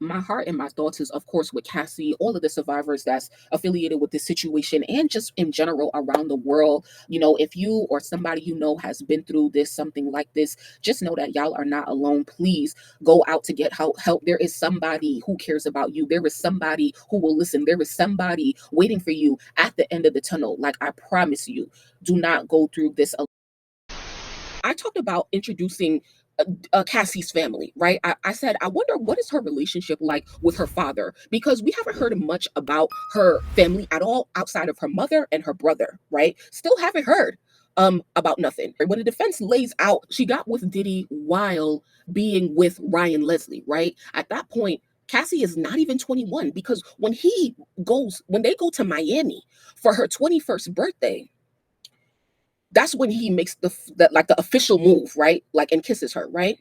my heart and my thoughts is, of course, with Cassie, all of the survivors that's affiliated with this situation, and just in general around the world. If you or somebody has been through this, something like this, just know that y'all are not alone. Please go out to get help. There is somebody who cares about you. There is somebody who will listen. There is somebody waiting for you at the end of the tunnel. Like, I promise you, do not go through this alone. I talked about introducing Cassie's family, right? I said, I wonder what is her relationship like with her father, because we haven't heard much about her family at all outside of her mother and her brother, right? Still haven't heard about nothing. When the defense lays out, she got with Diddy while being with Ryan Leslie, right? At that point, Cassie is not even 21, because when they go to Miami for her 21st birthday, that's when he makes the official move, right? Like, and kisses her, right?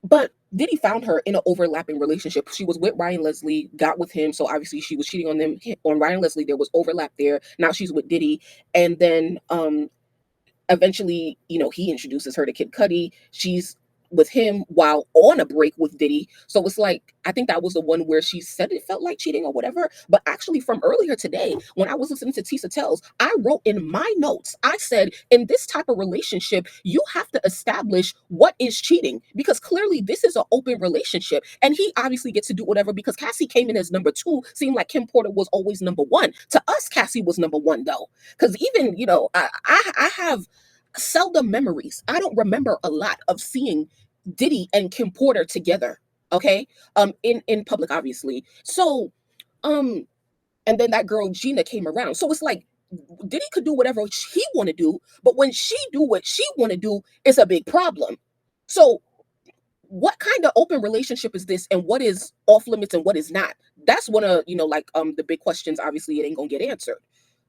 But Diddy found her in an overlapping relationship. She was with Ryan Leslie, got with him, so obviously she was cheating on Ryan Leslie. There was overlap there. Now she's with Diddy, and then eventually, he introduces her to Kid Cudi. She's with him while on a break with Diddy. So it's like, I think that was the one where she said it felt like cheating or whatever. But actually, from earlier today, when I was listening to Tisa Tells, I wrote in my notes, I said, in this type of relationship, you have to establish what is cheating, because clearly this is an open relationship. And he obviously gets to do whatever, because Cassie came in as number two. Seemed like Kim Porter was always number one. To us, Cassie was number one, though. Because even, I have seldom memories. I don't remember a lot of seeing Diddy and Kim Porter together. Okay, in public, obviously. So, um, and then that girl Gina came around. So it's like Diddy could do whatever he want to do, but when she do what she want to do, it's a big problem. So, what kind of open relationship is this, and what is off limits and what is not? That's one of the big questions. Obviously, it ain't gonna get answered.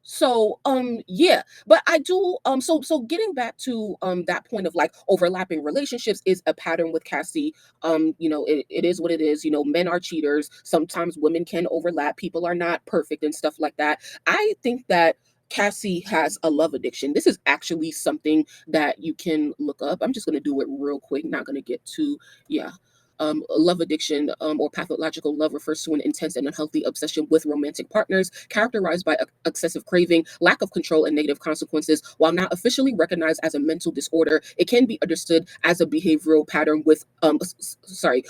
So yeah, but I do so getting back to that point of like overlapping relationships is a pattern with Cassie. It is what it is. Men are cheaters. Sometimes women can overlap. People are not perfect and stuff like that. I think that Cassie has a love addiction. This is actually something that you can look up. I'm just going to do it real quick. Not going to get too, yeah. Love addiction, or pathological love, refers to an intense and unhealthy obsession with romantic partners, characterized by excessive craving, lack of control, and negative consequences. While not officially recognized as a mental disorder, it can be understood as a behavioral pattern with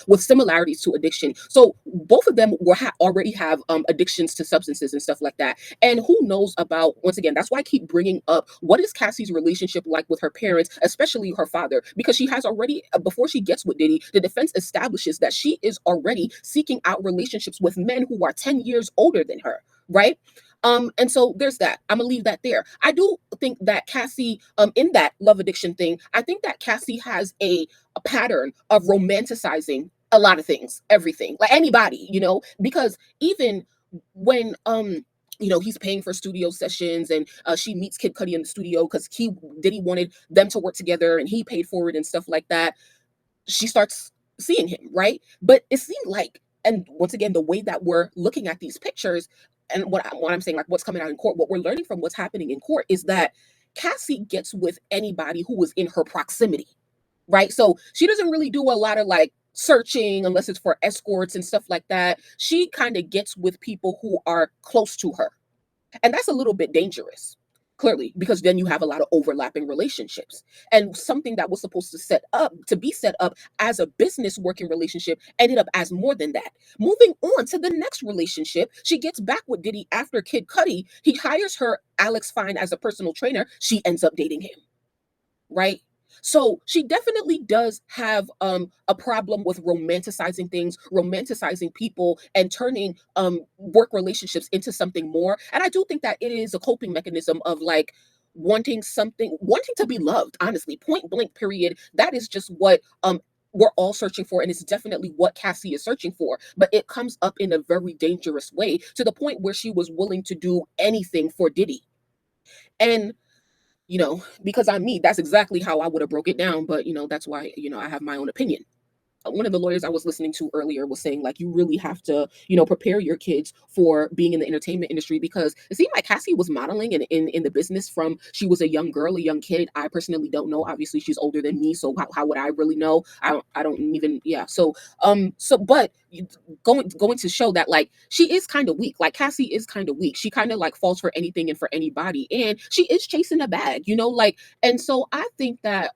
with similarities to addiction. So both of them already have addictions to substances and stuff like that. And who knows about, once again, that's why I keep bringing up, what is Cassie's relationship like with her parents, especially her father, because she has already, before she gets with Diddy, the defense establishes that she is already seeking out relationships with men who are 10 years older than her, right? And so there's that. I'm gonna leave that there. I do think that Cassie, in that love addiction thing, I think that Cassie has a pattern of romanticizing a lot of things, everything, like anybody, because even when he's paying for studio sessions, and she meets Kid Cudi in the studio because Diddy wanted them to work together and he paid for it and stuff like that. She starts seeing him, right? But it seemed like, and once again, the way that we're looking at these pictures, and what I'm saying, like what's coming out in court, what we're learning from what's happening in court is that Cassie gets with anybody who is in her proximity, right? So she doesn't really do a lot of like searching unless it's for escorts and stuff like that. She kind of gets with people who are close to her. And that's a little bit dangerous, clearly, because then you have a lot of overlapping relationships. And something that was supposed to be set up as a business working relationship ended up as more than that. Moving on to the next relationship, she gets back with Diddy after Kid Cudi. He hires her, Alex Fine, as a personal trainer. She ends up dating him, right? So she definitely does have a problem with romanticizing things, romanticizing people, and turning work relationships into something more. And I do think that it is a coping mechanism of like wanting to be loved, honestly, point blank, period. That is just what we're all searching for, and it's definitely what Cassie is searching for. But it comes up in a very dangerous way, to the point where she was willing to do anything for Diddy. And because I'm me, that's exactly how I would have broke it down. But that's why I have my own opinion. one of the lawyers I was listening to earlier was saying like you really have to, you know, prepare your kids for being in the entertainment industry because it seemed like Cassie was modeling in the business from she was a young girl, a young kid. I personally don't know. Obviously, she's older than me, so how would I really know? I don't even yeah. So but going to show that like she is kind of weak. Like Cassie is kind of weak. She kind of like falls for anything and for anybody, and she is chasing a bag, you know, like and so I think that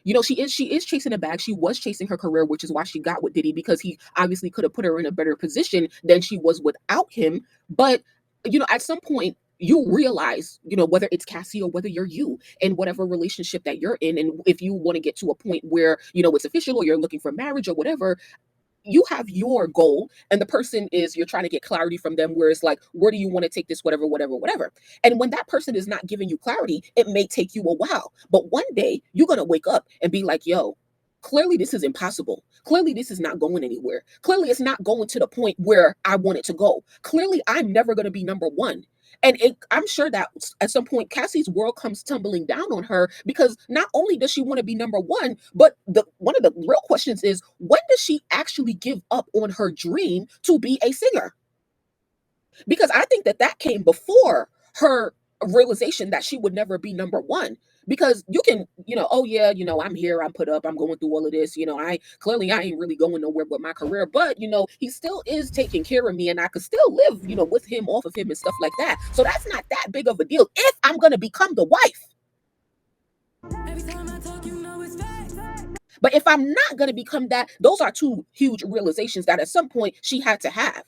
you know, she is chasing a bag. She was chasing her career, which is why she got with Diddy because he obviously could have put her in a better position than she was without him. But you know, at some point you realize, you know, whether it's Cassie or whether you're you in whatever relationship that you're in, and if you want to get to a point where you know it's official or you're looking for marriage or whatever, you have your goal and the person is you're trying to get clarity from them where it's like where do you want to take this whatever, and when that person is not giving you clarity it may take you a while but one day you're going to wake up and be like yo, clearly this is impossible, clearly this is not going anywhere, clearly it's not going to the point where I want it to go, clearly I'm never going to be number one. And I'm sure that at some point Cassie's world comes tumbling down on her because not only does she want to be number one, but the one of the real questions is when does she actually give up on her dream to be a singer? Because I think that that came before her realization that she would never be number one. Because you can, you know, oh yeah, you know, I'm here, I'm put up, I'm going through all of this, you know, I ain't really going nowhere with my career, but you know, he still is taking care of me and I could still live, you know, with him, off of him and stuff like that. So that's not that big of a deal if I'm gonna become the wife. But if I'm not gonna become that, those are two huge realizations that at some point she had to have.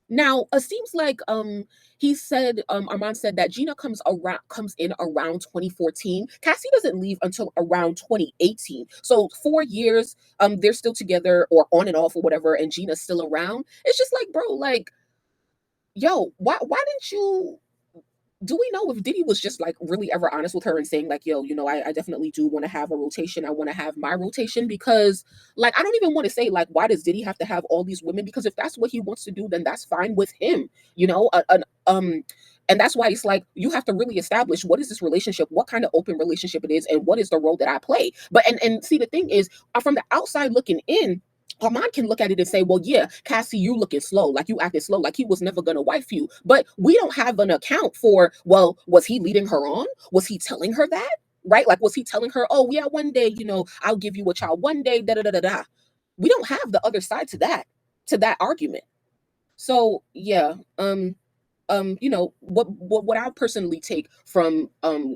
Now, it seems like he said Armand said that Gina comes in around 2014. Cassie doesn't leave until around 2018. So 4 years they're still together or on and off or whatever and Gina's still around. It's just like, bro, like yo, why didn't you do we know if Diddy was just like really ever honest with her and saying like, yo, you know, I definitely do want to have a rotation. I want to have my rotation because like, I don't even want to say like, why does Diddy have to have all these women? Because if that's what he wants to do, then that's fine with him, you know, and that's why it's like you have to really establish what is this relationship, what kind of open relationship it is, and what is the role that I play. But and see the thing is, from the outside looking in, Armand can look at it and say, well, yeah, Cassie, you looking slow, like you acted slow, like he was never going to wife you. But we don't have an account for, well, was he leading her on? Was he telling her that? Right? Like, was he telling her, oh, yeah, one day, you know, I'll give you a child one day, da da da da da. We don't have the other side to that argument. So, yeah, you know what I personally take from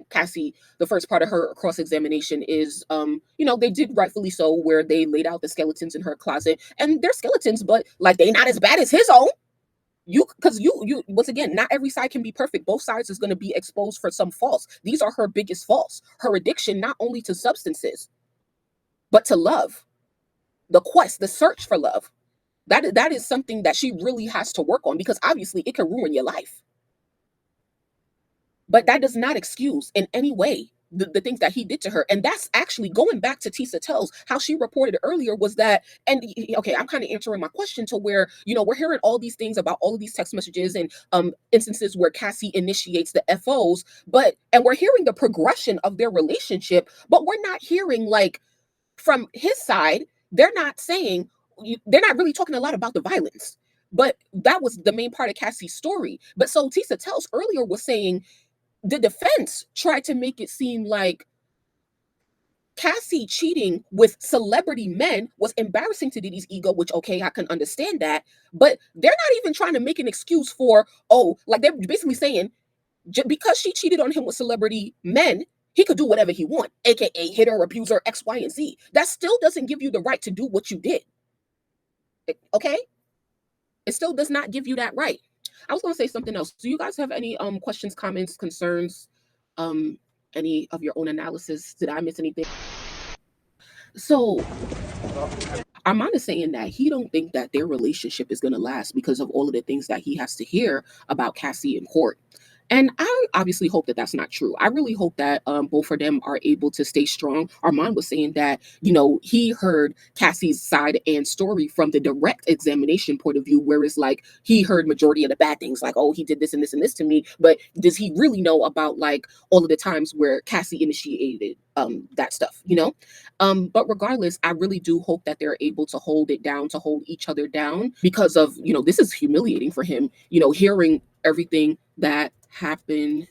Cassie, the first part of her cross examination is you know they did rightfully so where they laid out the skeletons in her closet and they're skeletons but like they not as bad as his own. You because you once again not every side can be perfect, both sides is going to be exposed for some faults. These are her biggest faults, her addiction not only to substances but to love, the quest, the search for love. That is something that she really has to work on because obviously it can ruin your life. But that does not excuse in any way the things that he did to her. And that's actually going back to Tisa Tells, how she reported earlier was that, and okay, I'm kind of answering my question to where, you know, we're hearing all these things about all of these text messages and instances where Cassie initiates the FOs, and we're hearing the progression of their relationship, but we're not hearing like from his side, they're not saying, they're not really talking a lot about the violence. But that was the main part of Cassie's story. But so Tisa Tells earlier was saying the defense tried to make it seem like Cassie cheating with celebrity men was embarrassing to Diddy's ego, which, okay, I can understand that. But they're not even trying to make an excuse for, oh, like they're basically saying, because she cheated on him with celebrity men, he could do whatever he want, aka hit her, abuse her, X, Y, and Z. That still doesn't give you the right to do what you did. Okay? It still does not give you that right. I was going to say something else. Do you guys have any questions, comments, concerns, um, any of your own analysis? Did I miss anything? So Armand is saying that he don't think that their relationship is going to last because of all of the things that he has to hear about Cassie in court. And I obviously hope that that's not true. I really hope that both of them are able to stay strong. Armand was saying that, he heard Cassie's side and story from the direct examination point of view, whereas like he heard majority of the bad things, like, oh, he did this and this and this to me. But does he really know about like all of the times where Cassie initiated that stuff, but regardless, I really do hope that they're able to hold it down, to hold each other down, because of, this is humiliating for him, hearing everything that happened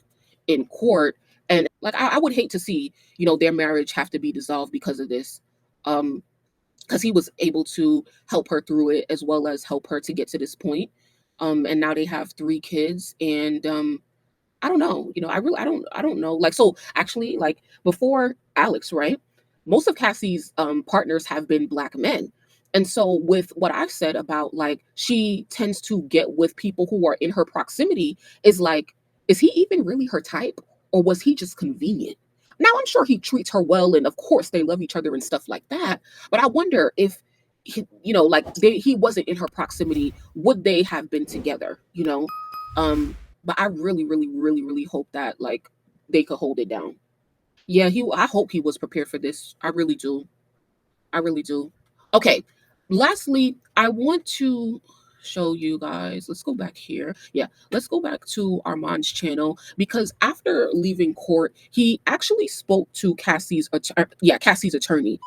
in court. And like, I would hate to see, their marriage have to be dissolved because of this. Because he was able to help her through it as well as help her to get to this point. And now they have 3 kids, and I don't know. I don't know. Like, so actually, like before Alex, right? Most of Cassie's partners have been black men. And so with what I've said about like she tends to get with people who are in her proximity, is like, is he even really her type, or was he just convenient? Now I'm sure he treats her well, and of course they love each other and stuff like that. But I wonder if like he wasn't in her proximity, would they have been together? But I really, really, really, really hope that like they could hold it down. Yeah, I hope he was prepared for this. I really do. I really do. Okay. Lastly, I want to show you guys. Let's go back here. Yeah, let's go back to Armand's channel, because after leaving court, he actually spoke to Cassie's attorney.